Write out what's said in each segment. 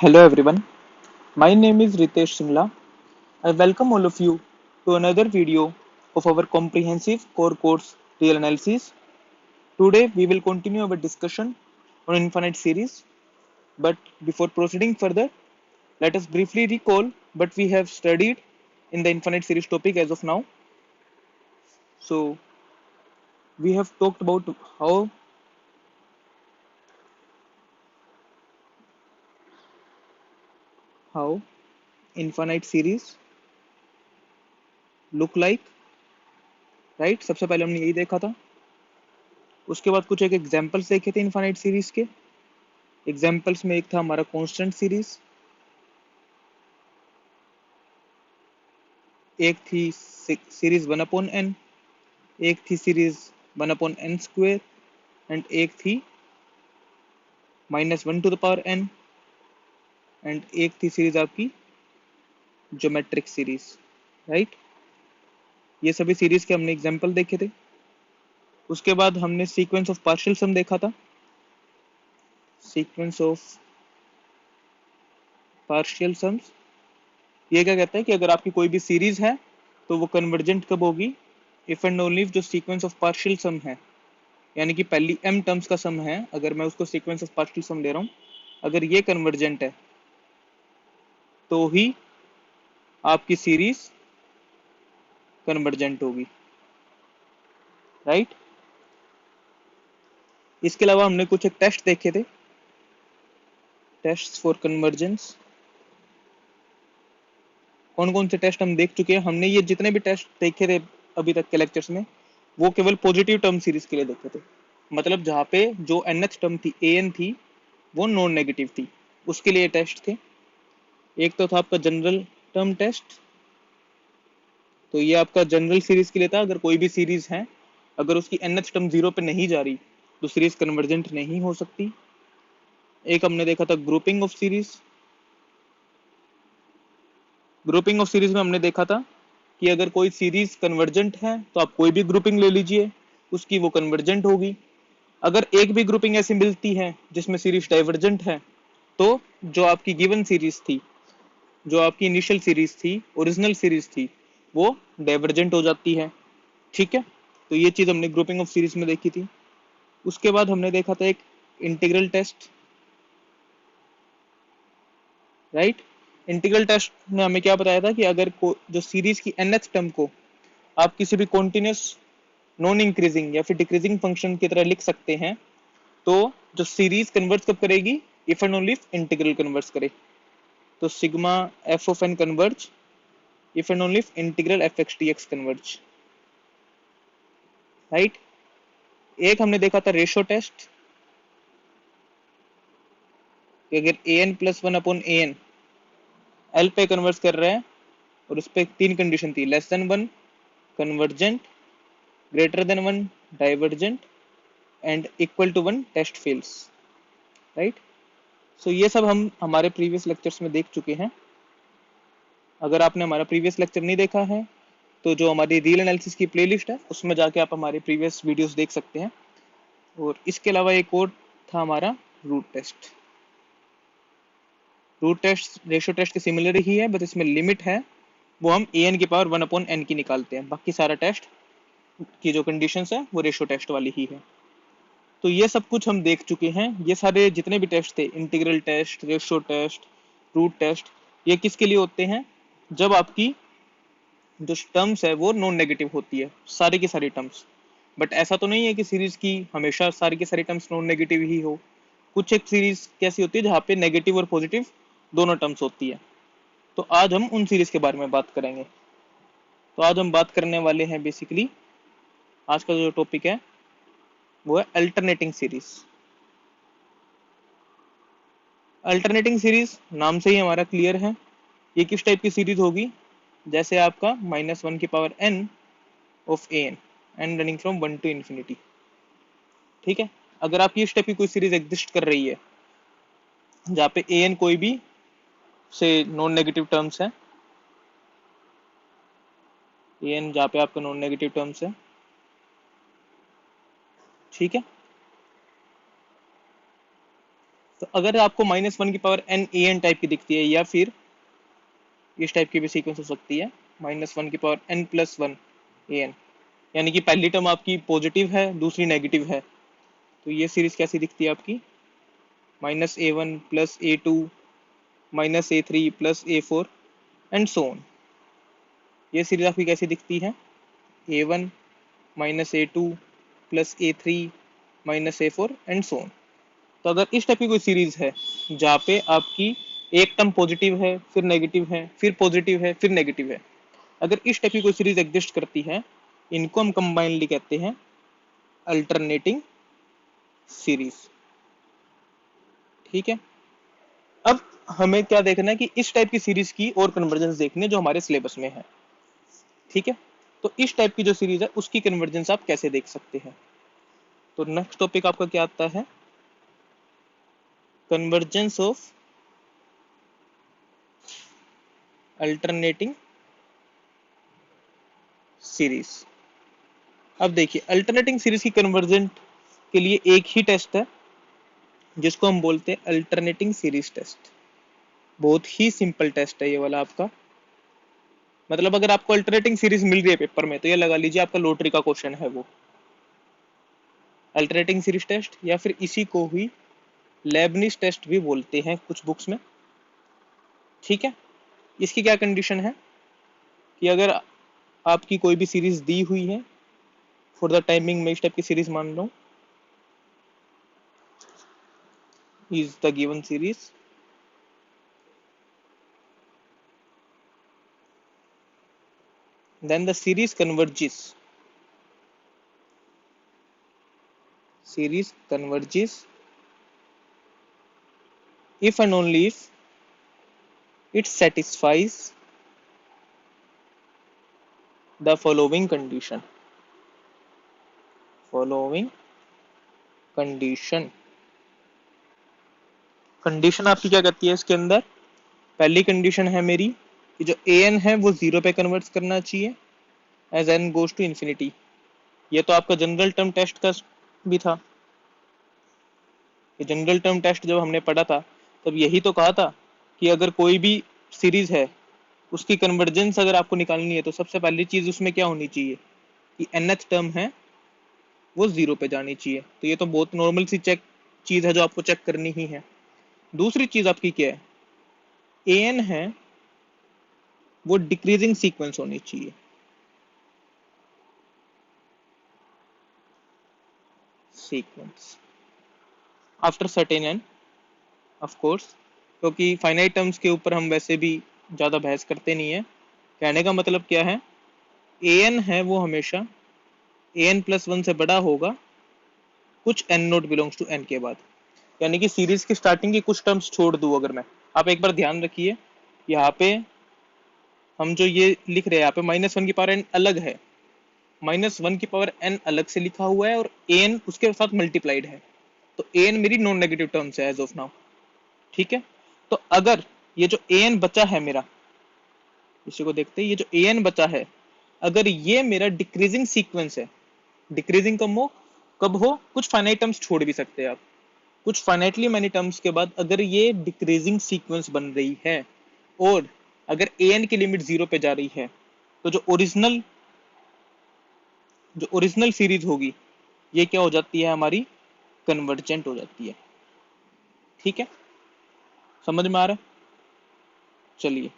Hello everyone, my name is Ritesh Singla. I welcome all of you to another video of our comprehensive core course Real Analysis. Today we will continue our discussion on infinite series, but before proceeding further, let us briefly recall what we have studied in the infinite series topic as of now. So we have talked about how infinite series look like, right? सबसे पहले हमने यही देखा था. उसके बाद कुछ एक एग्जांपल्स देखे थे इनफाइनाइट सीरीज के. एग्जाम्पल्स में एक था हमारा कांस्टेंट सीरीज, एक थी सीरीज 1/n, एक थी सीरीज 1/n² एंड एक थी -1n एंड एक थी सीरीज आपकी ज्योमेट्रिक सीरीज, राइट. ये सभी सीरीज के हमने एग्जाम्पल देखे थे. उसके बाद हमने सीक्वेंस ऑफ पार्शियल सम देखा था. सीक्वेंस ऑफ पार्शियल सम्स ये क्या कहता है कि अगर आपकी कोई भी सीरीज है तो वो कन्वर्जेंट कब होगी, इफ एंड ओनली जो सीक्वेंस ऑफ पार्शियल सम है, यानी कि पहली m टर्म्स का सम है, अगर मैं उसको सीक्वेंस ऑफ पार्शियल सम ले रहा हूँ, अगर ये कन्वर्जेंट है तो ही आपकी सीरीज कन्वर्जेंट होगी, राइट. इसके अलावा हमने कुछ एक टेस्ट देखे थे, टेस्ट फॉर कन्वर्जेंस. कौन कौन से टेस्ट हम देख चुके हैं. हमने ये जितने भी टेस्ट देखे थे अभी तक के लेक्चर्स में, वो केवल पॉजिटिव टर्म सीरीज के लिए देखे थे. मतलब जहाँ पे जो nth टर्म थी an थी वो नॉन नेगेटिव थी, उसके लिए टेस्ट थे. एक तो था आपका जनरल टर्म टेस्ट, तो ये आपका जनरल सीरीज के लिए था. अगर कोई भी सीरीज है, अगर उसकी nth टर्म 0 पे नहीं जा रही तो सीरीज कन्वर्जेंट नहीं हो सकती. एक हमने देखा था grouping of series. Grouping of series में हमने देखा था कि अगर कोई सीरीज कन्वर्जेंट है तो आप कोई भी ग्रुपिंग ले लीजिए, उसकी वो कन्वर्जेंट होगी. अगर एक भी ग्रुपिंग ऐसी मिलती है जिसमें सीरीज डाइवर्जेंट है, तो जो आपकी गिवन सीरीज थी, जो आपकी इनिशियल सीरीज थी, ओरिजिनल सीरीज थी, वो डाइवर्जेंट हो जाती है. ठीक है, तो ये चीज हमने ग्रुपिंग ऑफ सीरीज में देखी थी. उसके बाद हमने देखा था एक integral test, right. Integral test ने हमें क्या बताया था कि अगर जो सीरीज की nth टर्म को आप किसी भी कॉन्टिन्यूस नॉन इंक्रीजिंग या फिर डिक्रीजिंग फंक्शन की तरह लिख सकते हैं, तो जो सीरीज कन्वर्ट कब करेगी, if and only integral converge करे. तो sigma F of N converge if and only integral F X D X converge, right. एक हमने देखा था रेशो टेस्ट, कि अगर A N plus 1/an L पे कन्वर्ट कर रहे हैं और उस पर तीन कंडीशन थी, less than 1 convergent, greater than 1 divergent and equal to 1 test fails, right. So ये सब हम हमारे प्रीवियस लेक्चर्स में देख चुके हैं. अगर आपने हमारा प्रीवियस लेक्चर नहीं देखा है तो जो हमारी रियल एनालिसिस की प्लेलिस्ट है उसमें जाके आप हमारे प्रीवियस वीडियोस देख सकते हैं. और इसके अलावा एक और था हमारा root test. Root test ratio test के सिमिलर ही है, बस इसमें लिमिट है, वो हम ए एन की पावर 1/n की निकालते हैं. बाकी सारा टेस्ट की जो कंडीशंस है वो रेशियो टेस्ट वाली ही है. तो ये सब कुछ हम देख चुके हैं. ये सारे जितने भी टेस्ट थे, integral test, ratio test, root test, ये किसके लिए होते हैं, जब आपकी जो टर्म्स है वो नॉन नेगेटिव होती है, सारी की सारी टर्म्स. बट ऐसा तो नहीं है कि सीरीज की हमेशा सारी की सारी टर्म्स नॉन नेगेटिव ही हो. कुछ एक सीरीज कैसी होती है जहाँ पे नेगेटिव और पॉजिटिव दोनों टर्म्स होती है. तो आज हम उन सीरीज के बारे में बात करेंगे. तो आज हम बात करने वाले हैं बेसिकली, आज का जो टॉपिक है वो है अल्टरनेटिंग सीरीज. अल्टरनेटिंग सीरीज नाम से ही हमारा क्लियर है, ये किस टाइप की सीरीज होगी, जैसे आपका -1 की power n of an, n running from 1 to infinity. ठीक है, अगर आपकी इस टाइप की कोई सीरीज एग्जिस्ट कर रही है जहाँ पे an कोई भी से नॉन नेगेटिव टर्म्स है, an जहाँ पे आपका नॉन नेगेटिव टर्म्स है, ठीक है. तो अगर आपको -1 की पावर n an टाइप की दिखती है, या फिर इस टाइप की भी सीक्वेंस हो सकती है, -1 की पावर n+1 an, यानी कि पहली टर्म आपकी पॉजिटिव है, दूसरी नेगेटिव है, तो ये सीरीज कैसी दिखती है आपकी? -a1 + a2 -a3 + a4 and so on. ये सीरीज आपकी कैसी दिखती है? a1 -a2 + a3 -a4 and so on. तो अगर इस टाइप की कोई सीरीज है जहाँ पे आपकी एक टर्म पॉजिटिव है, फिर नेगेटिव है, फिर पॉजिटिव है, फिर नेगेटिव है, अगर इस टाइप की कोई सीरीज एग्जिस्ट करती है, इनको हम कंबाइनली कहते हैं अल्टरनेटिंग सीरीज। ठीक है, अब हमें क्या देखना है कि इस टाइप की सीरीज की और कन्वर्जेंस देखनी है जो हमारे सिलेबस में है। ठीक है, तो इस टाइप की जो सीरीज है उसकी कन्वर्जेंस आप कैसे देख सकते हैं? तो नेक्स्ट टॉपिक आपका क्या आता है? Convergence of alternating series. अब देखिए, अल्टरनेटिंग सीरीज की कन्वर्जेंट के लिए एक ही टेस्ट है जिसको हम बोलते हैं अल्टरनेटिंग सीरीज टेस्ट। बहुत ही सिंपल टेस्ट है ये वाला आपका। मतलब अगर आपको अल्टरनेटिंग सीरीज मिल रही है पेपर में, तो ये लगा लीजिए आपका लॉटरी का क्वेश्चन है वो अल्टरनेटिंग सीरीज टेस्ट, या फिर इसी को ही लेबनिज टेस्ट भी बोलते हैं कुछ बुक्स में। ठीक है, इसकी क्या कंडीशन है कि अगर आपकी कोई भी सीरीज दी हुई है, फॉर द टाइमिंग मैं इस टाइप की सीरीज मान रहा हूँ, is the given series, then the series converges if and only if it satisfies the following condition। Condition आपकी क्या कहती है इसके अंदर? पहली कंडीशन है मेरी कि जो an है वो 0 पे कन्वर्ट करना चाहिए as n goes to infinity. ये तो आपका जनरल टर्म टेस्ट का भी था। ये जनरल टर्म टेस्ट जब हमने पढ़ा था तब यही तो कहा था कि अगर कोई भी सीरीज है उसकी कन्वर्जेंस अगर आपको निकालनी है तो सबसे पहली चीज उसमें क्या होनी चाहिए कि nth टर्म है वो 0 पे जानी चाहिए। तो ये तो बहुत नॉर्मल सी चीज है जो आपको चेक करनी ही है। दूसरी चीज आपकी क्या है? an है वो डिक्रीजिंग सीक्वेंस होनी चाहिए। Sequence after certain n, of course, क्योंकि फाइनाइट टर्म्स के ऊपर हम वैसे भी ज़्यादा बहस करते नहीं है। कहने का मतलब क्या है? an है वो हमेशा an+1 से बड़ा होगा कुछ n not belongs to n के बाद। यानी कि सीरीज की स्टार्टिंग की कुछ टर्म्स छोड़ दूं अगर मैं, आप एक बार ध्यान रखिए, यहाँ पे हम जो ये लिख रहे हैं यहाँ पे -1 की पावर n अलग है, -1 की पावर n अलग से लिखा हुआ है और an उसके साथ मल्टीप्लाइड है। तो an मेरी नॉन नेगेटिव टर्म्स है एज ऑफ नाउ। ठीक है, तो अगर ये जो an बचा है मेरा, इसी को देखते हैं, ये जो an बचा है अगर ये मेरा डिक्रीजिंग सीक्वेंस है, डिक्रीजिंग कब हो कुछ फाइनाइट टर्म्स छोड़ भी सकते हैं आप, कुछ फाइनाइटली मैनी टर्म्स के बाद अगर ये डिक्रीजिंग सीक्वेंस बन रही है और अगर an की लिमिट 0 पे जा रही है, तो जो ओरिजिनल सीरीज होगी ये क्या हो जाती है हमारी? कन्वर्जेंट हो जाती है। ठीक है, समझ में आ रहा है? चलिए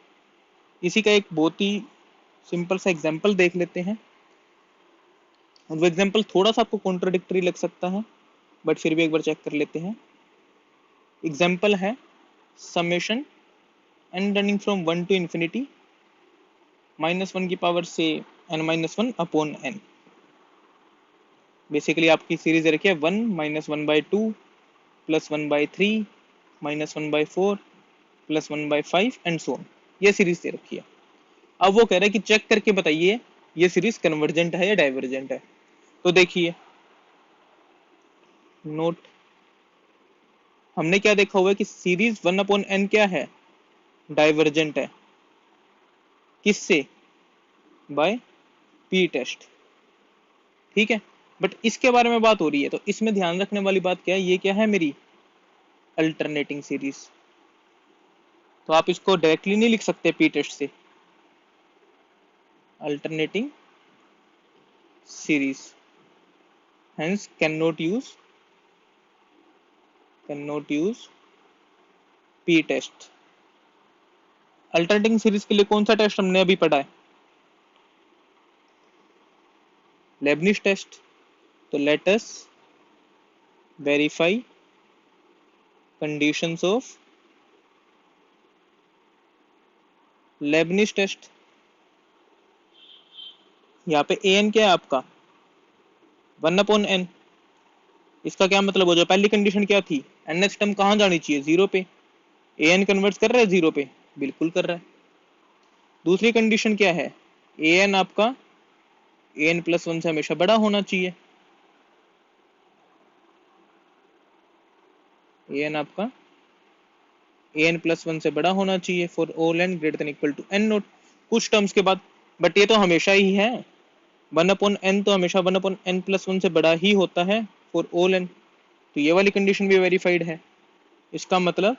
इसी का एक बहुत ही सिंपल सा एग्जांपल देख लेते हैं, और वो एग्जांपल थोड़ा सा आपको कॉन्ट्राडिक्टरी लग सकता है बट फिर भी एक बार चेक कर लेते हैं। एग्जांपल है summation n running from 1 to infinity -1 की पावर से n-1 अपॉन n। बेसिकली आपकी सीरीज रखी है 1 -1/2 +1/3 -1/4 +1/5 एंड सो ऑन। ये सीरीज दे रखी है। अब वो कह रहा है कि चेक करके बताइए ये सीरीज कन्वर्जेंट है या डाइवर्जेंट है। तो देखिए, नोट, हमने क्या देखा हुआ है कि सीरीज 1/n क्या है? डाइवर्जेंट है। किससे? By P test. ठीक है, बट इसके बारे में बात हो रही है तो इसमें ध्यान रखने वाली बात क्या है? ये क्या है मेरी अल्टरनेटिंग सीरीज। तो आप इसको डायरेक्टली नहीं लिख सकते पी टेस्ट से, alternating series, hence cannot use p test. Alternating series के लिए कौन सा टेस्ट हमने अभी पढ़ा है? Leibniz test. तो let us verify conditions of Leibniz test. यहाँ पे an क्या है आपका? 1/n। इसका क्या मतलब हो जाए? पहली कंडीशन क्या थी? NH टर्म कहाँ जानी चाहिए? 0 पे। an कन्वर्ट कर रहा है 0 पे? बिल्कुल कर रहा है। दूसरी कंडीशन क्या है? an आपका an+1 से हमेशा बड़ा होना चाहिए। an आपका an+1 से बड़ा होना चाहिए for all n greater than equal to n0। कुछ टर्म्स के बाद, बट ये तो हमेशा ही है, 1/n तो हमेशा 1/n+1 से बड़ा ही होता है फॉर ऑल n। तो ये वाली कंडीशन भी वेरीफाइड है। इसका मतलब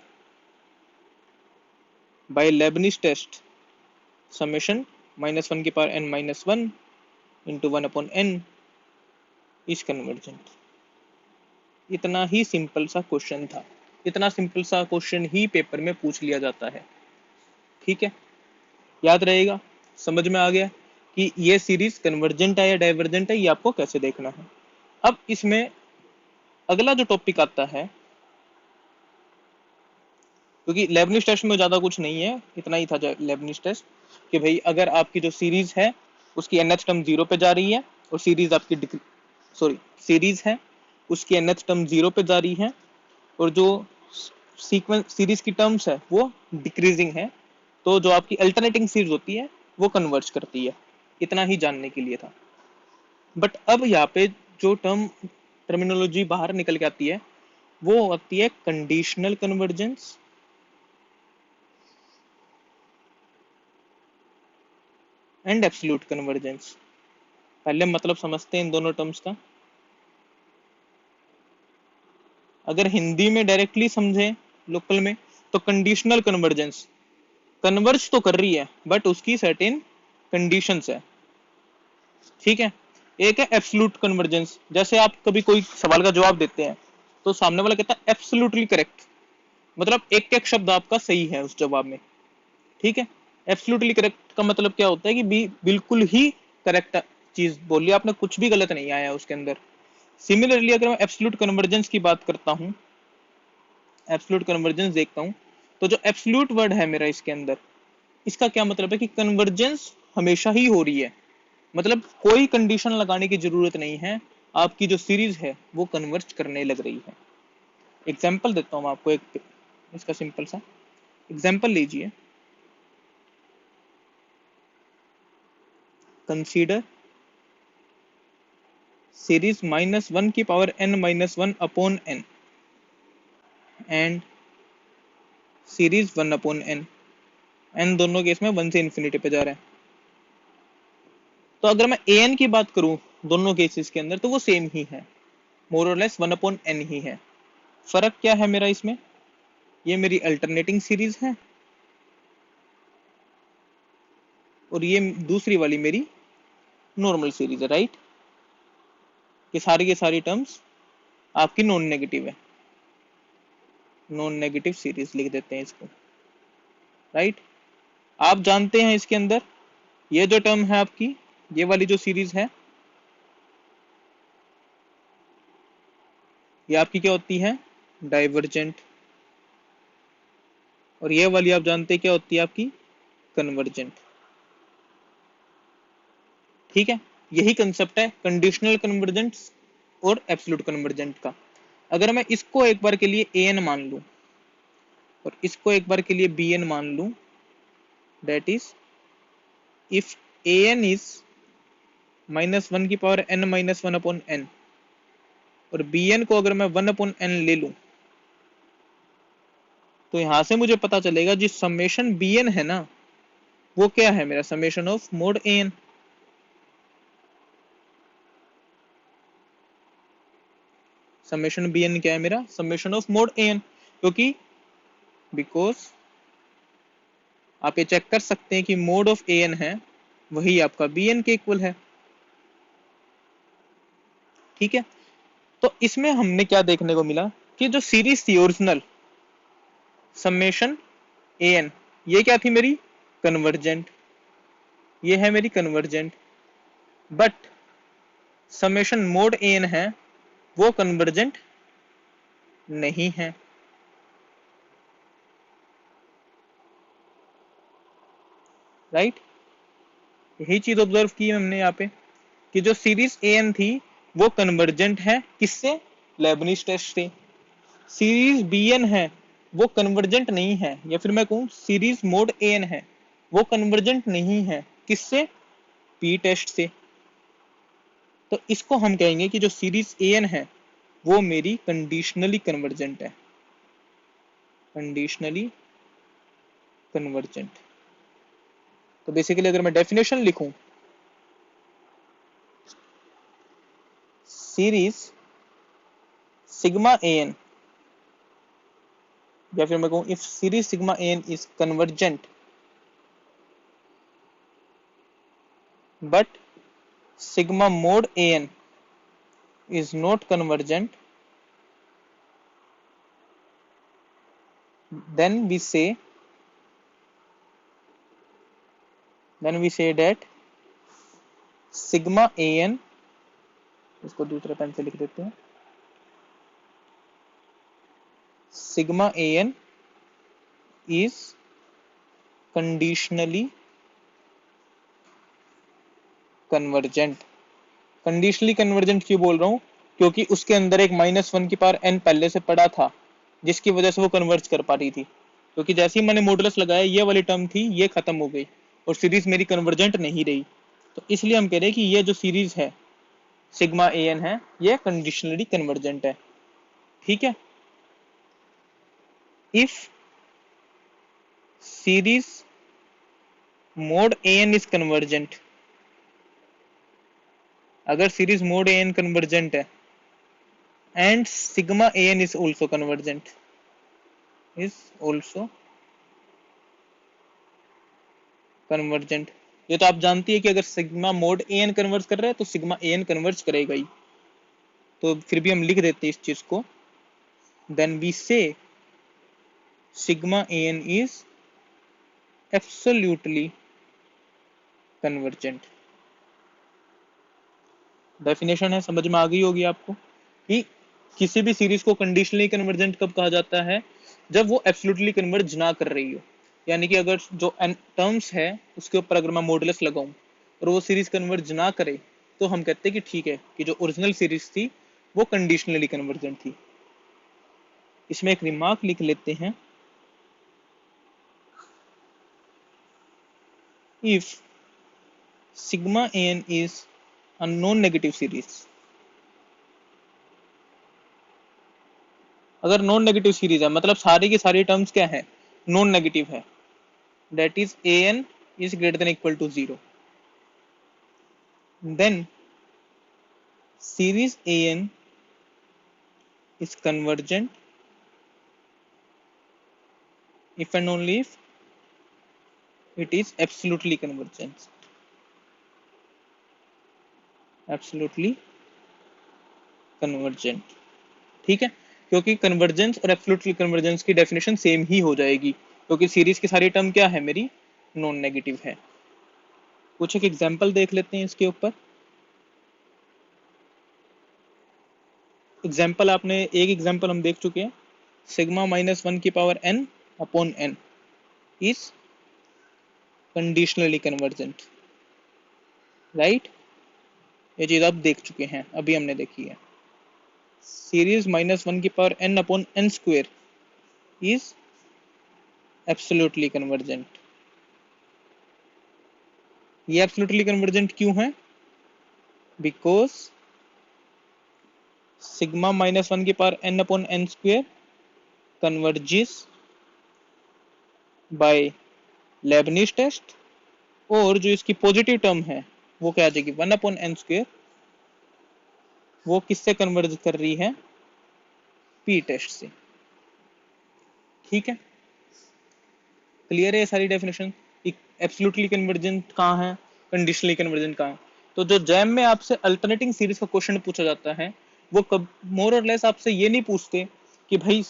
बाय लेबनिज टेस्ट समेशन -1 की power n-1 into 1/n is convergent. इतना ही सिंपल सा क्वेश्चन था। इतना सिंपल सा क्वेश्चन ही पेपर में पूछ लिया जाता है। ठीक है, याद रहेगा, समझ में आ गया कि ये सीरीज कन्वर्जेंट है या डाइवर्जेंट है, ये आपको कैसे देखना है। अब इसमें अगला जो टॉपिक आता है, क्योंकि लेबनिज टेस्ट में ज्यादा कुछ नहीं है, इतना ही था लेबनिज टेस्ट कि भाई अगर आपकी जो सीरीज है उसकी NH टर्म 0 पे जा रही है और सीरीज आपकी सीरीज है उसकी NH टर्म 0 पे जा रही है और जो सीक्वेंस सीरीज की टर्म्स है वो डिक्रीजिंग है, तो जो आपकी अल्टरनेटिंग सीरीज होती है वो कन्वर्ज करती है। इतना ही जानने के लिए था। बट अब यहाँ पे जो टर्मिनोलॉजी बाहर निकल के आती है वो आती है conditional convergence and absolute convergence. पहले मतलब समझते हैं इन दोनों टर्म्स का। अगर हिंदी में डायरेक्टली समझे लोकल में, तो कंडीशनल कन्वर्जेंस कन्वर्ज तो कर रही है बट उसकी सर्टेन कंडीशंस है। ठीक है। एक है एब्सोल्यूट कन्वर्जेंस, जैसे आप कभी कोई सवाल का जवाब देते हैं तो सामने वाला कहता है एब्सोल्युटली करेक्ट, मतलब एक एक शब्द आपका सही है उस जवाब में। ठीक है। एब्सोल्युटली करेक्ट का मतलब क्या होता है कि बिल्कुल ही करेक्ट चीज बोली आपने, कुछ भी गलत नहीं आया उसके अंदर। सिमिलरली अगर मैं एब्सोल्यूट कन्वर्जेंस की बात करता हूं, एब्सोल्यूट कन्वर्जेंस देखता हूं, तो जो एब्सोल्यूट वर्ड है मेरा इसके अंदर, इसका क्या मतलब है कि कन्वर्जेंस हमेशा ही हो रही है, मतलब कोई कंडीशन लगाने की जरूरत नहीं है, आपकी जो सीरीज है वो कन्वर्ज करने लग रही है। एग्जाम्पल देता हूं आपको एक इसका सिंपल सा एग्जाम्पल लीजिए। कंसीडर सीरीज -1 की power n-1 upon n and series 1/n। n दोनों केस में 1 से इंफिनिटी पे जा रहा है। तो अगर मैं an की बात करूं दोनों केसेस के अंदर, तो वो सेम ही है, मोर और लेस 1/n ही है। फर्क क्या है मेरा इसमें? ये मेरी अल्टरनेटिंग सीरीज है और ये दूसरी वाली मेरी नॉर्मल सीरीज है, राइट। ये सारी के सारी टर्म्स आपकी नॉन नेगेटिव है, नॉन नेगेटिव सीरीज लिख देते हैं इसको, राइट। आप जानते हैं इसके अंदर ये जो टर्म है आपकी, ये वाली जो सीरीज है, ये आपकी क्या होती है? डाइवर्जेंट। और ये वाली आप जानते हैं क्या होती है आपकी? कन्वर्जेंट। ठीक है। यही कंसेप्ट है कंडीशनल कन्वर्जेंट और एब्सोल्यूट कन्वर्जेंट का। अगर मैं इसको एक बार के लिए an मान लूं और इसको एक बार के लिए bn मान लूं, that is if an is -1 की पावर n-1 अपॉन n और bn को अगर मैं 1/n ले लूं, तो यहां से मुझे पता चलेगा जिस समेशन bn है ना, वो क्या है मेरा? Summation of mode an। Summation bn क्या है मेरा? Summation of mode an। क्योंकि बिकॉज आप ये चेक कर सकते हैं कि मोड ऑफ ए एन है वही आपका बी एन के इक्वल है। ठीक है, तो इसमें हमने क्या देखने को मिला कि जो सीरीज थी ओरिजिनल समेशन ए एन, ये क्या थी मेरी कन्वर्जेंट, ये है मेरी convergent, but summation mod a n है वो कन्वर्जेंट नहीं है। राइट, यही चीज ऑब्जर्व की हमने यहाँ पे कि जो सीरीज ए एन थी वो कन्वर्जेंट है किससे, लेबनिज टेस्ट से। सीरीज बी एन है वो कन्वर्जेंट नहीं है, या फिर मैं कहूँ सीरीज मोड ए एन है वो कन्वर्जेंट नहीं है किससे, पी टेस्ट से। तो इसको हम कहेंगे कि जो सीरीज ए एन है वो मेरी कंडीशनली कन्वर्जेंट है, कंडीशनली कन्वर्जेंट। तो बेसिकली अगर मैं डेफिनेशन लिखूं, सीरीज सिग्मा ए एन, या फिर मैं कहूं if series sigma a n is convergent but sigma mod an is not convergent, then we say that sigma an, इसको दूसरे पेन से लिख देते हैं, sigma an is conditionally convergent। Conditionally convergent क्यों बोल रहा हूं, क्योंकि उसके अंदर एक -1 की पावर n पहले से पड़ा था जिसकी वजह से वो कन्वर्ज कर पा रही थी। क्योंकि जैसे ही मैंने मॉडुलस लगाया ये वाली टर्म थी ये खत्म हो गई और सीरीज मेरी कन्वर्जेंट नहीं रही। तो इसलिए हम कह रहे हैं कि ये जो सीरीज है सिग्मा ए एन है ये कंडीशनली कन्वर्जेंट है। ठीक है, if series mod a n is convergent, अगर series mod a n convergent है and sigma a n is also convergent, is also convergent. ये तो आप जानती है कि अगर sigma mod a n converge कर रहा है तो सिग्मा ए एन कन्वर्ज करेगा ही, तो फिर भी हम लिख देते हैं इस चीज को, then we say sigma a n is absolutely convergent. Definition है, समझ में आ गई होगी आपको कि किसी भी सीरीज को कंडीशनली कन्वर्जेंट कब कहा जाता है, जब वो एब्सोल्युटली कन्वर्ज ना कर रही हो। यानी कि अगर जो टर्म्स है उसके ऊपर अगर मैं मॉडुलस लगाऊं और वो सीरीज कन्वर्ज ना करे तो हम कहते हैं कि ठीक है कि जो ओरिजिनल सीरीज थी वो कंडीशनली कन्वर्जेंट थी। इसमें एक रिमार्क लिख लेते हैं, if sigma n is a non negative series, अगर नॉन नेगेटिव सीरीज है मतलब सारी की सारी टर्म्स क्या है, नॉन नेगेटिव है, that is an is greater than equal to 0, then series an is convergent if and only if it is absolutely convergent, absolutely convergent। ठीक है, क्योंकि कन्वर्जेंस और एब्सोल्युटली कन्वर्जेंस की डेफिनेशन सेम ही हो जाएगी क्योंकि सीरीज की सारी टर्म क्या है मेरी, नॉन नेगेटिव है। कुछ एक एग्जांपल देख लेते हैं इसके ऊपर। एग्जांपल आपने एक एग्जांपल हम देख चुके हैं, सिग्मा -1 की power n upon n is conditionally convergent. Right, ये चीज आप देख चुके हैं, अभी हमने देखी है। सीरीज -1 की power n upon n square is absolutely convergent. ये एब्सोल्युटली कन्वर्जेंट क्यों है, बिकॉज सिग्मा -1 की power n upon n square converges by Leibniz test, और जो इसकी पॉजिटिव टर्म है वो क्या आ जाएगी 1 अपॉन n स्क्वायर, वो किससे कन्वर्ज कर रही है, पी टेस्ट से। ठीक है, क्लियर है ये सारी डेफिनेशन? एब्सोल्युटली कन्वर्जेंट कहाँ है, कंडीशनली कन्वर्जेंट कहाँ है? तो जो जैम में आपसे अल्टरनेटिंग सीरीज का क्वेश्चन पूछा जाता है, वो कब मोर और लेस आपसे ये नहीं पूछते कि भाई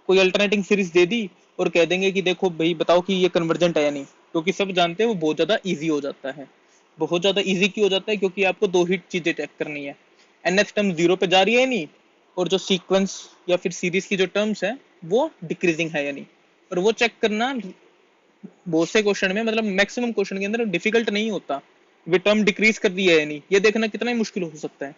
कोई अल्टरनेटिंग सीरीज दे दी और कह देंगे कि देखो भाई बताओ कि ये कन्वर्जेंट है या नहीं, क्योंकि सब जानते हैं वो बहुत ज्यादा ईजी हो जाता है। बहुत ज्यादा ईजी क्यों हो जाता है? क्योंकि आपको दो ही चीजें चेक करनी है, nth टर्म 0 पे जा रही है या नहीं, और जो सीक्वेंस या फिर सीरीज की जो टर्म्स है वो डिक्रीजिंग है या नहीं। और वो चेक करना बहुत से क्वेश्चन में, मतलब मैक्सिमम क्वेश्चन के अंदर डिफिकल्ट नहीं होता। वे टर्म डिक्रीज कर रही है या नहीं, ये देखना कितना ही मुश्किल हो सकता है।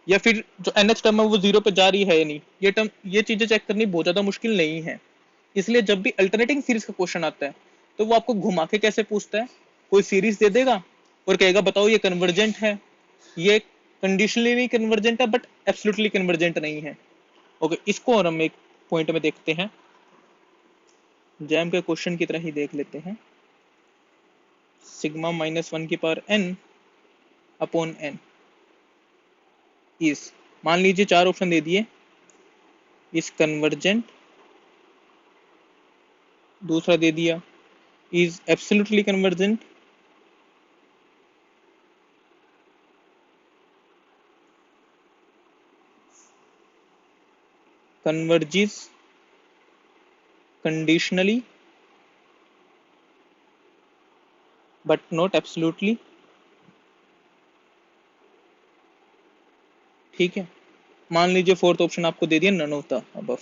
या फिर जो nth टर्म है वो 0 पे जा रही है या नहीं, ये टर्म, ये चीजें चेक करनी बहुत ज्यादा मुश्किल नहीं है। इसलिए जब भी अल्टरनेटिंग सीरीज का क्वेश्चन आता है तो वो आपको घुमा के कैसे पूछता है, कोई सीरीज दे देगा और कहेगा बताओ ये कन्वर्जेंट है, ये कंडीशनली कन्वर्जेंट है बट एब्सोल्युटली कन्वर्जेंट नहीं है। ओके, इसको और हम एक पॉइंट में देखते हैं, जैम के क्वेश्चन की तरह ही देख लेते हैं। सिग्मा -1 की power n upon n is, मान लीजिए 4 ऑप्शन दे दिए, इज कन्वर्जेंट, दूसरा दे दिया is absolutely convergent, converges conditionally but not absolutely। ठीक है, मान लीजिए फोर्थ ऑप्शन आपको दे दिया नन ऑफ द अबव।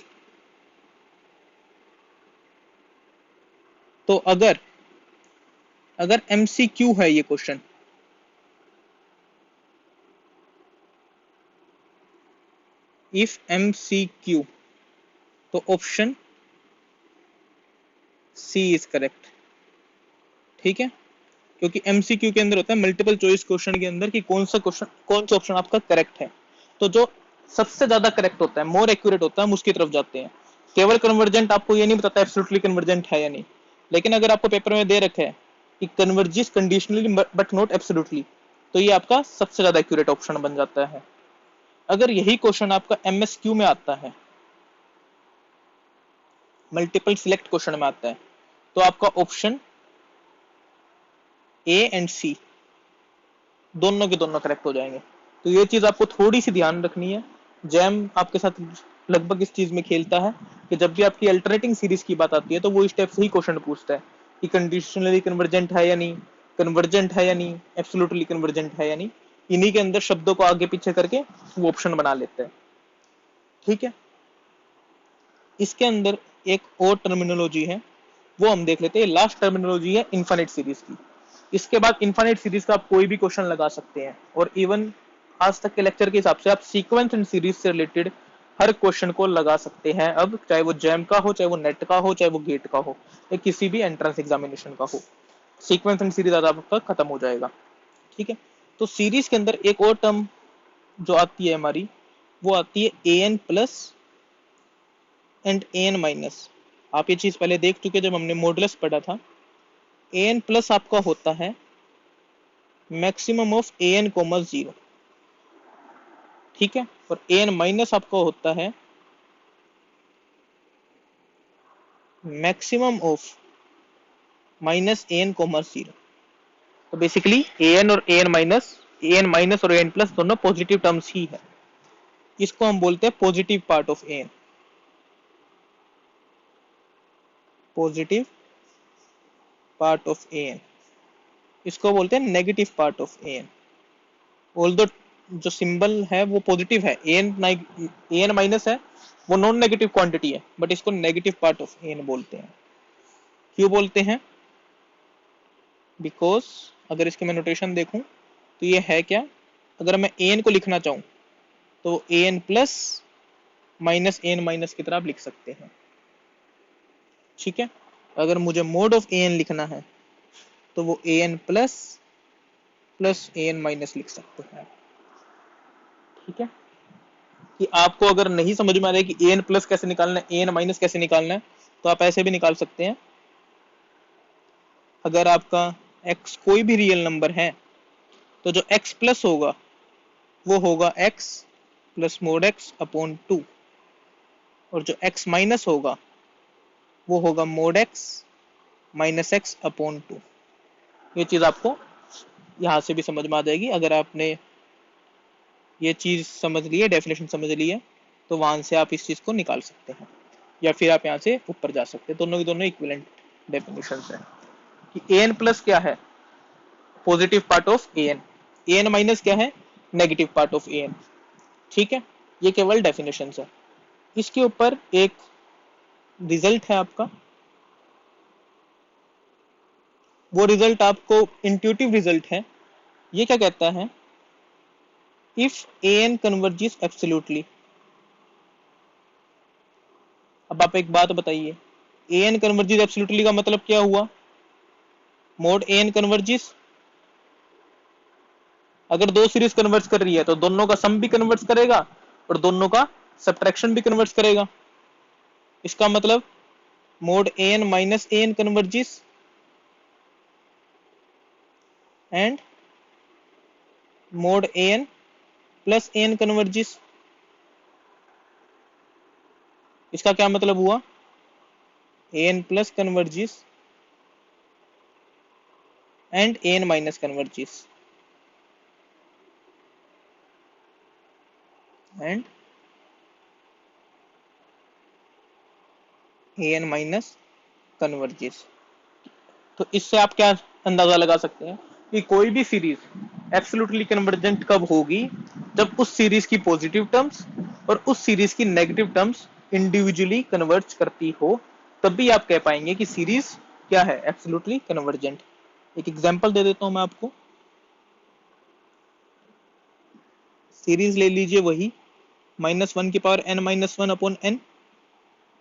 तो अगर अगर MCQ है ये क्वेश्चन, इफ MCQ, तो ऑप्शन सी इज करेक्ट। ठीक है, क्योंकि MCQ के अंदर होता है मल्टीपल चॉइस क्वेश्चन के अंदर कि कौन सा क्वेश्चन, कौन सा ऑप्शन आपका करेक्ट है। तो जो सबसे ज्यादा करेक्ट होता है, मोर एक्यूरेट होता है, हम उसकी तरफ जाते हैं। केवल कन्वर्जेंट आपको ये नहीं बताता एब्सोल्युटली कन्वर्जेंट है या नहीं, लेकिन अगर आपको पेपर में दे रखे है कि converges conditionally but not absolutely, तो ये आपका सबसे ज्यादा एक्यूरेट ऑप्शन बन जाता है। अगर यही क्वेश्चन आपका MSQ में आता है, मल्टीपल सिलेक्ट क्वेश्चन में आता है, तो आपका ऑप्शन A एंड C दोनों के दोनों करेक्ट हो जाएंगे। तो ये चीज आपको थोड़ी सी ध्यान रखनी है। जैम आपके साथ लगभग इस चीज में खेलता है कि जब भी आपकी अल्टरनेटिंग सीरीज की बात आती है तो वो इस टाइप से ही क्वेश्चन पूछता है कि कंडीशनली कन्वर्जेंट है या नहीं, कन्वर्जेंट है या नहीं, एब्सोल्युटली कन्वर्जेंट है या नहीं। इन्हीं के अंदर शब्दों को आगे पीछे करके वो ऑप्शन बना लेते हैं। ठीक है, इसके अंदर एक और टर्मिनोलॉजी है, वो हम देख लेते हैं। लास्ट टर्मिनोलॉजी है इनफाइनाइट सीरीज की। इसके बाद इनफाइनाइट सीरीज का आप कोई भी क्वेश्चन लगा सकते हैं, और इवन आज तक के लेक्चर के हिसाब से आप सीक्वेंस एंड सीरीज से रिलेटेड हर क्वेश्चन को लगा सकते हैं। अब चाहे वो जैम का हो, चाहे वो नेट का हो, चाहे वो गेट का हो, या किसी भी एंट्रेंस एग्जामिनेशन का हो, सीक्वेंस एंड सीरीज आपका खत्म हो जाएगा। ठीक है, तो सीरीज के अंदर एक और टर्म जो आती है हमारी, वो आती है an plus and an minus. आप ये चीज पहले देख चुके जब हमने मॉडुलस पढ़ा था। an प्लस आपका होता है मैक्सिमम ऑफ an कोमा 0। ठीक है, और an माइनस आपका होता है maximum of minus an comma 0। तो बेसिकली an और an माइनस और an प्लस दोनों पॉजिटिव टर्म्स ही है। इसको हम बोलते हैं positive part of an, positive part of an। इसको बोलते हैं negative part of an। Although जो सिंबल है वो पॉजिटिव है, an माइनस है, वो नॉन नेगेटिव क्वांटिटी है, बट इसको नेगेटिव पार्ट ऑफ an बोलते हैं। क्यों बोलते हैं? बिकॉज अगर इसके मैं नोटेशन देखूं तो ये है क्या, अगर मैं an को लिखना चाहूं तो an plus minus an minus की तरह आप लिख सकते हैं। ठीक है, अगर मुझे मोड ऑफ an लिखना है तो वो an plus plus an minus लिख सकते हैं। ठीक है, कि आपको अगर नहीं समझ में आ रहा है कि an प्लस कैसे निकालना है, an माइनस कैसे निकालना है, तो आप ऐसे भी निकाल सकते हैं। अगर आपका x कोई भी रियल नंबर है तो जो x प्लस होगा वो होगा x plus mode x upon 2, और जो x माइनस होगा वो होगा mod x minus x upon 2। ये चीज आपको यहाँ से भी समझ में आ जाएगी। अगर आपने ये चीज समझ ली है, डेफिनेशन समझ ली है, तो वहां से आप इस चीज को निकाल सकते हैं, या फिर आप यहाँ से ऊपर जा सकते हैं। दोनों की दोनों इक्विवेलेंट डेफिनेशन है कि an प्लस क्या है, positive part of an minus क्या है, नेगेटिव पार्ट ऑफ an। ठीक है, ये केवल डेफिनेशन है। इसके ऊपर एक रिजल्ट है आपका, वो रिजल्ट आपको इंट्यूटिव रिजल्ट है। ये क्या कहता है, इफ an कन्वर्जेस एब्सोल्युटली। अब आप एक बात बताइए, an कन्वर्जेस एब्सोल्युटली का मतलब क्या हुआ, मोड an कन्वर्जेस, अगर दो सीरीज कन्वर्ज कर रही है तो दोनों का सम भी कन्वर्ज करेगा और दोनों का सब्ट्रैक्शन भी कन्वर्ज करेगा। इसका मतलब mode an minus an converges and mode an plus an converges. इसका क्या मतलब हुआ, an plus converges and an minus converges and an minus converges. तो इससे आप क्या अंदाजा लगा सकते हैं कि कोई भी सीरीज एब्सोल्युटली कन्वर्जेंट कब होगी, जब उस सीरीज की पॉजिटिव टर्म्स और उस सीरीज की नेगेटिव टर्म्स इंडिविजुअली कन्वर्ज करती हो, तब भी आप कह पाएंगे कि सीरीज क्या है, एब्सोल्युटली कन्वर्जेंट। एक एग्जांपल दे देता हूं मैं आपको, सीरीज ले लीजिए वही -1 की power n minus one upon n,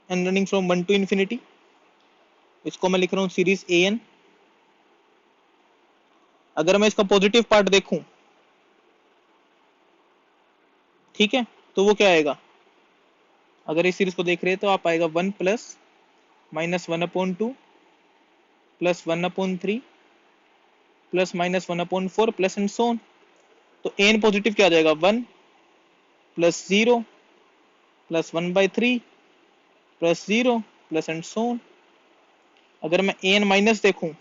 n running from 1 to infinity. इसको मैं लिख रहा हूं सीरीज an। अगर मैं इसका पॉजिटिव पार्ट देखूं, ठीक है, तो वो क्या आएगा, अगर इस सीरीज को देख रहे हैं तो आप आएगा 1 plus -1 upon 2 plus 1 upon 3 plus -1 upon 4 plus and so on. तो एन पॉजिटिव क्या आ जाएगा, 1 plus 0 plus 1/3 plus 0 plus and so on. अगर मैं एन माइनस देखूं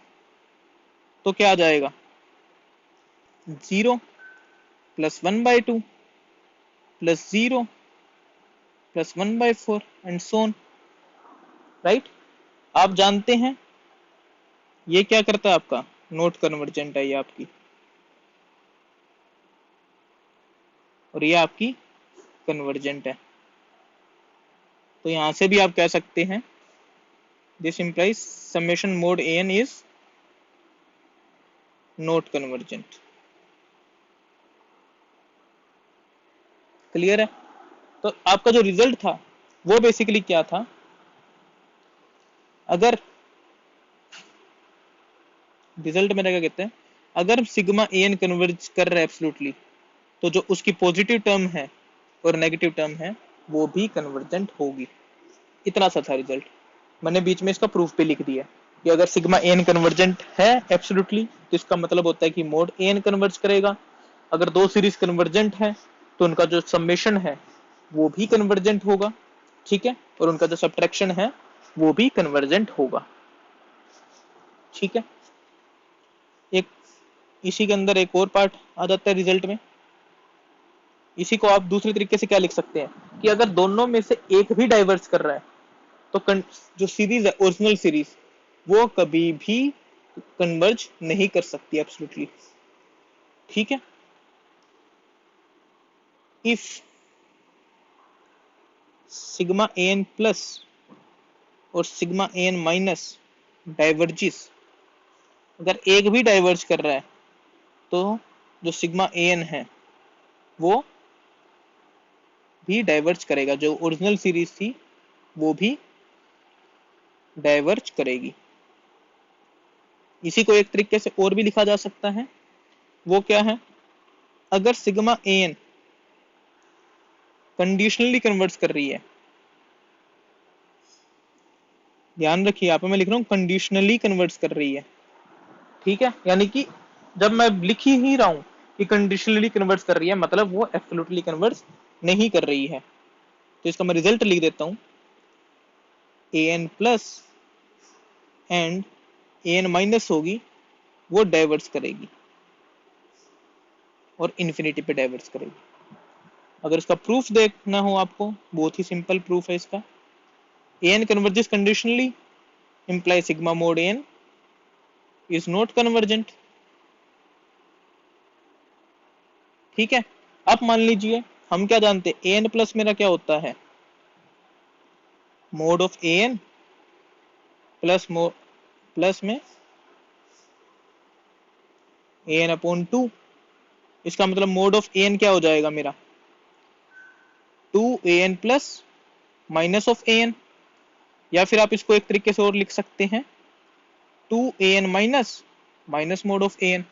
तो क्या आ जाएगा, 0 plus 1/2 plus 0 plus 1/4 and so on. Right, आप जानते हैं ये क्या करता है, आपका नोट कन्वर्जेंट है ये आपकी, और ये आपकी कन्वर्जेंट है। तो यहां से भी आप कह सकते हैं this implies summation mode an is note convergent. Clear है। तो आपका जो रिजल्ट था वो बेसिकली क्या था, अगर रिजल्ट मेरा क्या कहते हैं, अगर सिग्मा an कन्वर्ज कर रहा है एब्सोल्युटली, तो जो उसकी पॉजिटिव टर्म है और नेगेटिव टर्म है वो भी कन्वर्जेंट होगी। इतना सा था रिजल्ट। मैंने बीच में इसका प्रूफ भी लिख दिया कि अगर सिग्मा an कन्वर्जेंट है एब्सोल्युटली तो इसका मतलब होता है कि मोड an कन्वर्ज करेगा। अगर दो सीरीज कन्वर्जेंट है तो उनका जो समेशन है वो भी कन्वर्जेंट होगा, ठीक है, और उनका जो सब्ट्रैक्शन है वो भी कन्वर्जेंट होगा। ठीक है, एक इसी के अंदर एक और पार्ट आ जाता है रिजल्ट में। इसी को आप दूसरे तरीके से क्या लिख सकते हैं कि अगर दोनों में से एक भी डाइवर्स कर रहा है तो जो सीरीज है ओरिजिनल सीरीज वो कभी भी कन्वर्ज नहीं कर सकती एब्सोल्युटली। ठीक है, इफ सिग्मा an प्लस और सिग्मा an माइनस डाइवर्जिस, अगर एक भी डाइवर्ज कर रहा है तो जो सिग्मा an है वो भी डाइवर्ज करेगा, जो ओरिजिनल सीरीज थी वो भी डाइवर्ज करेगी। इसी को एक तरीके से और भी लिखा जा सकता है, वो क्या है, अगर सिग्मा an कंडीशनली कन्वर्ट कर रही है, ध्यान रखिए यहाँ पे मैं लिख रहा हूँ कंडीशनली कन्वर्ट कर रही है। ठीक है, यानी कि जब मैं लिख ही रहा हूं कि कंडीशनली कन्वर्ट कर रही है मतलब वो एब्सोल्युटली कन्वर्ट नहीं कर रही है। तो इसका मैं रिजल्ट लिख देता हूं an plus and an minus होगी वो डाइवर्स करेगी और इन्फिनिटी पे डाइवर्स करेगी। अगर इसका प्रूफ देखना हो आपको, बहुत ही सिंपल प्रूफ है इसका। an converges conditionally imply sigma mode an is not convergent. ठीक है, अब मान लीजिए हम क्या जानते हैं, an प्लस मेरा क्या होता है, मोड ऑफ an प्लस में an अपॉन 2। इसका मतलब मोड ऑफ an क्या हो जाएगा मेरा, 2an plus minus of an, या फिर आप इसको एक तरीके से और लिख सकते हैं 2an minus minus mode of an।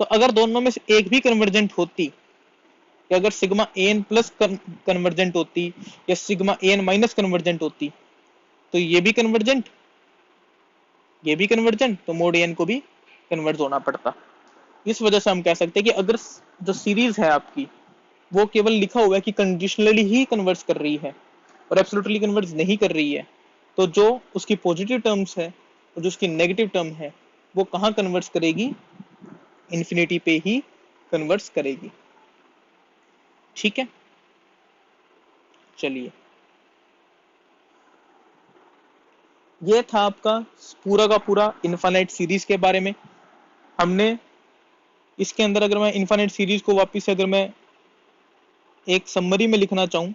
तो अगर दोनों में से एक भी कन्वर्जेंट होती, कि अगर सिग्मा an प्लस कन्वर्जेंट होती या सिग्मा an माइनस कन्वर्जेंट होती, तो ये भी कन्वर्जेंट ये भी कन्वर्जेंट, तो मोड an को भी कन्वर्ज होना पड़ता। इस वजह से हम कह सकते हैं कि अगर जो सीरीज है आपकी वो केवल लिखा हुआ है कि कंडीशनली ही कन्वर्ज कर रही है और एब्सोल्युटली कन्वर्ज नहीं कर रही है, तो जो उसकी पॉजिटिव टर्म्स है और जो उसकी नेगेटिव टर्म है वो कहाँ कन्वर्ज करेगी, इन्फिनिटी पे ही कन्वर्ज करेगी। ठीक है, चलिए ये था आपका पूरा का पूरा इनफाइनाइट सीरीज के बारे में। हमने इसके अंदर, अगर मैं इनफाइनाइट सीरीज को वापस से अगर मैं एक समरी में लिखना चाहूं,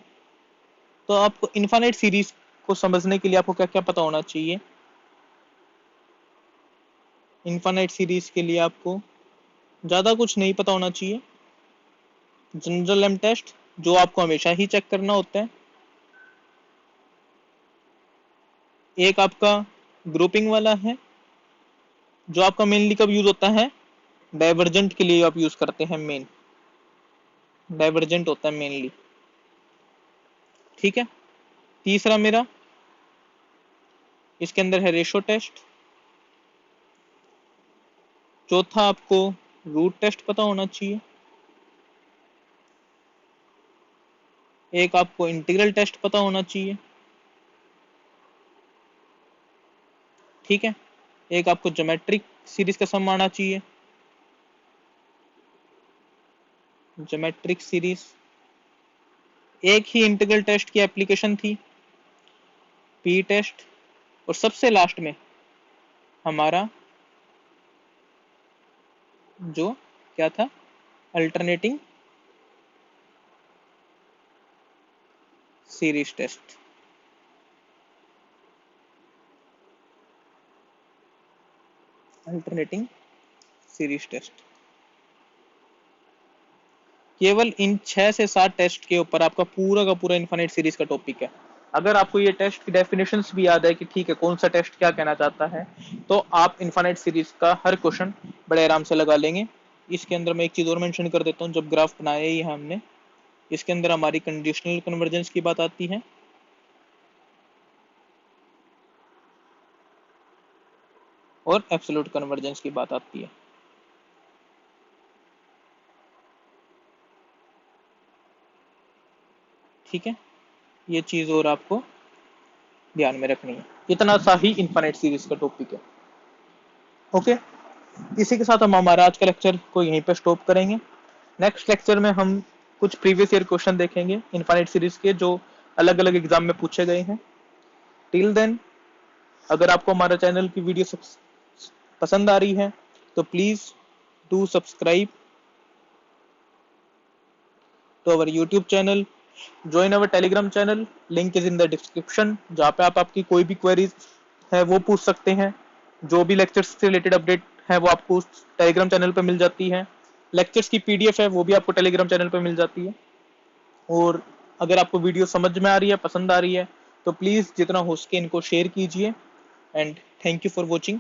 तो आपको इनफाइनाइट सीरीज को समझने के लिए आपको क्या क्या पता होना चाहिए। इनफाइनाइट सीरीज के लिए आपको ज्यादा कुछ नहीं पता होना चाहिए। जनरल एम टेस्ट जो आपको हमेशा ही चेक करना होता है, एक आपका ग्रुपिंग वाला है जो आपका मेनली कब यूज होता है, डाइवर्जेंट के लिए आप यूज करते हैं, मेन डाइवर्जेंट होता है मेनली। ठीक है, तीसरा मेरा इसके अंदर है रेशो टेस्ट। चौथा आपको रूट टेस्ट पता होना चाहिए। एक आपको इंटीग्रल टेस्ट पता होना चाहिए। ठीक है, एक आपको ज्योमेट्रिक सीरीज का सम आना चाहिए, ज्योमेट्रिक सीरीज। एक ही इंटीग्रल टेस्ट की एप्लीकेशन थी, पी टेस्ट। और सबसे लास्ट में हमारा जो क्या था, alternating series test. Alternating series test, केवल इन 6 से 7 टेस्ट के ऊपर आपका पूरा का पूरा इनफाइनाइट सीरीज का टॉपिक है। अगर आपको ये टेस्ट की डेफिनेशंस भी याद है कि ठीक है कौन सा टेस्ट क्या कहना चाहता है, तो आप इनफाइनाइट सीरीज का हर क्वेश्चन बड़े आराम से लगा लेंगे। इसके अंदर मैं एक चीज और मेंशन कर देता हूँ, जब ग्राफ बनाया ही है हमने, इसके अंदर हमारी कंडीशनल कन्वर्जेंस की बात आती है, और एब्सोल्यूट कन्वर्जेंस की बात आती है। ठीक है, ये चीज और आपको ध्यान में रखनी है। इतना सा ही इनफाइनाइट सीरीज का टॉपिक है। ओके, इसी के साथ हम हमारा आज का लेक्चर को यहीं पे स्टॉप करेंगे। नेक्स्ट लेक्चर में हम कुछ प्रीवियस ईयर क्वेश्चन देखेंगे इनफाइनाइट सीरीज के, जो अलग अलग एग्जाम में पूछे गए हैं। टिल देन, अगर आपको हमारा चैनल की वीडियो पसंद आ रही है तो please do subscribe to our YouTube channel, join our Telegram channel, link is in the description, जहाँ पे आप आपकी कोई भी क्वेरीज है वो पूछ सकते हैं। जो भी लेक्चर्स से रिलेटेड अपडेट है वो आपको टेलीग्राम चैनल पे मिल जाती है। लेक्चर्स की पीडीएफ है वो भी आपको टेलीग्राम चैनल पे मिल जाती है। और अगर आपको वीडियो समझ में आ रही है, पसंद आ रही है, तो प्लीज जितना हो सके इनको शेयर कीजिए। And thank you for watching.